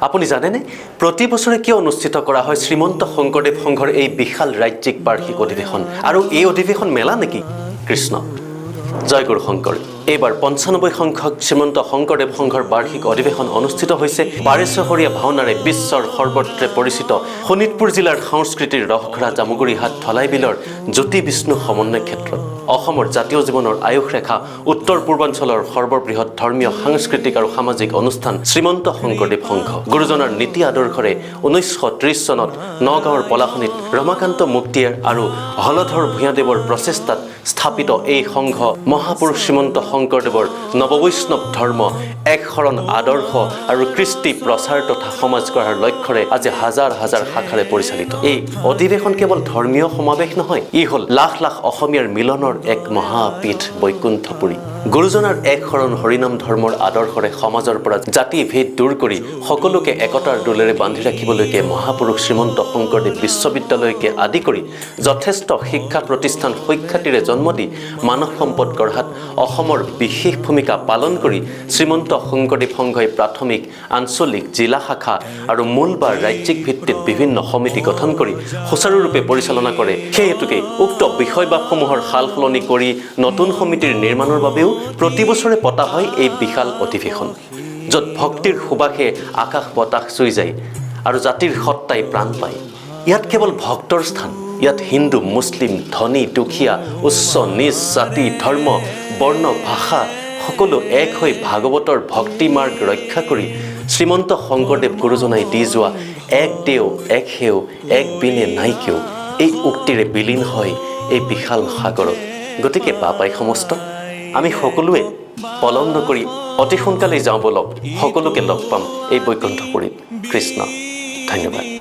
আপুনি জানেনে প্ৰতি বছৰে কিয় অনুষ্ঠিত কৰা হয় শ্ৰীমন্ত শংকৰদেৱ সংঘৰ এই বিশাল ৰাজ্যিক বাৰ্ষিক অধিৱেশন আৰু এই অধিৱেশন মেলা নেকি? কৃষ্ণ জয় গুৰু শংকৰ। এইবাৰ ৯৫ সংখ্যক শ্ৰীমন্ত শংকৰদেৱ সংঘৰ বাৰ্ষিক অধিৱেশন অনুষ্ঠিত হৈছে বাৰেচহৰীয়া ভাওনাৰে বিশ্বৰ সৰ্বত্ৰে পৰিচিত শোণিতপুৰ জিলাৰ সংস্কৃতিৰ ৰসঘৰা জামুগুৰিহাট ধলাইবিলৰ জ্যোতি বিষ্ণু সমন্বয় ক্ষেত্ৰত। অসমৰ জাতীয় জীৱনৰ আয়ুস ৰেখা উত্তৰ পূৰ্বাঞ্চলৰ সৰ্ববৃহৎ ধৰ্মীয় সাংস্কৃতিক আৰু সামাজিক অনুষ্ঠান শ্ৰীমন্ত শংকৰদেৱ সংঘ। গুৰুজনাৰ নীতি আদৰ্শৰে ১৯৩০ চনত নগাঁৱৰ পলাশনীত ৰমাকান্ত মুক্তিয়াৰ আৰু হলধৰ ভূঞাদেৱৰ প্ৰচেষ্টাত স্থাপিত এই সংঘ মহাপুৰুষ শ্ৰীমন্ত শংকৰদেৱৰ নৱবৈষ্ণৱ ধৰ্ম এক শৰণ আদৰ্শ আৰু কৃষ্টি প্ৰচাৰ তথা সমাজ গঢ়াৰ লক্ষ্যৰে আজি হাজাৰ হাজাৰ শাখাৰে পৰিচালিত। এই অধিৱেশন কেৱল ধৰ্মীয় সমাৱেশ নহয়, ই হ'ল লাখ লাখ অসমীয়াৰ মিলনৰ এক মহাপীঠ বৈকুণ্ঠপুৰী। গুৰুজনাৰ এক শৰণ হৰিনাম ধৰ্মৰ আদৰ্শৰে সমাজৰ পৰা জাতি ভেদ দূৰ কৰি সকলোকে একতাৰ দোলেৰে বান্ধি ৰাখিবলৈকে মহাপুৰুষ শ্ৰীমন্ত শংকৰদেৱ বিশ্ববিদ্যালয়কে আদি কৰি যথেষ্ট শিক্ষা প্ৰতিষ্ঠান সুখ্যাতিৰে জন্ম দি মানৱ সম্পদ গঢ়াত অসমৰ বিশেষ ভূমিকা পালন কৰি শ্ৰীমন্ত শংকৰদেৱ সংঘই প্ৰাথমিক, আঞ্চলিক, জিলা শাখা আৰু মূল বা ৰাজ্যিক ভিত্তিত বিভিন্ন সমিতি গঠন কৰি সুচাৰুৰূপে পৰিচালনা কৰে। সেই হেতুকে উক্ত বিষয়বাবসমূহৰ সাল সলনি কৰি নতুন সমিতিৰ নিৰ্মাণৰ বাবেও প্ৰতি বছৰে পতা হয় এই বিশাল অধিৱেশন, য'ত ভক্তিৰ সুবাসে আকাশ বতাহ চুই যায় আৰু জাতিৰ সত্তাই প্ৰাণ পায়। ইয়াত কেৱল ভক্তৰ স্থান, ইয়াত হিন্দু, মুছলিম, ধনী, দুখীয়া, উচ্চ নিচ, জাতি, ধৰ্ম, বৰ্ণ, ভাষা সকলো এক হৈ ভাগৱতৰ ভক্তি মাৰ্গ ৰক্ষা কৰি শ্ৰীমন্ত শংকৰদেৱ গুৰুজনাই দি যোৱা এক দেও, এক সেও, এক বিনে নাই কেও এই উক্তিৰে বিলীন হয় এই বিশাল সাগৰত। গতিকে বাপাই সমস্ত আমি সকলোৱে পলম নকৰি অতি সোনকালেই যাওঁ বলক, সকলোকে লগ পাম এই বৈকুণ্ঠপুৰীত। কৃষ্ণ ধন্যবাদ।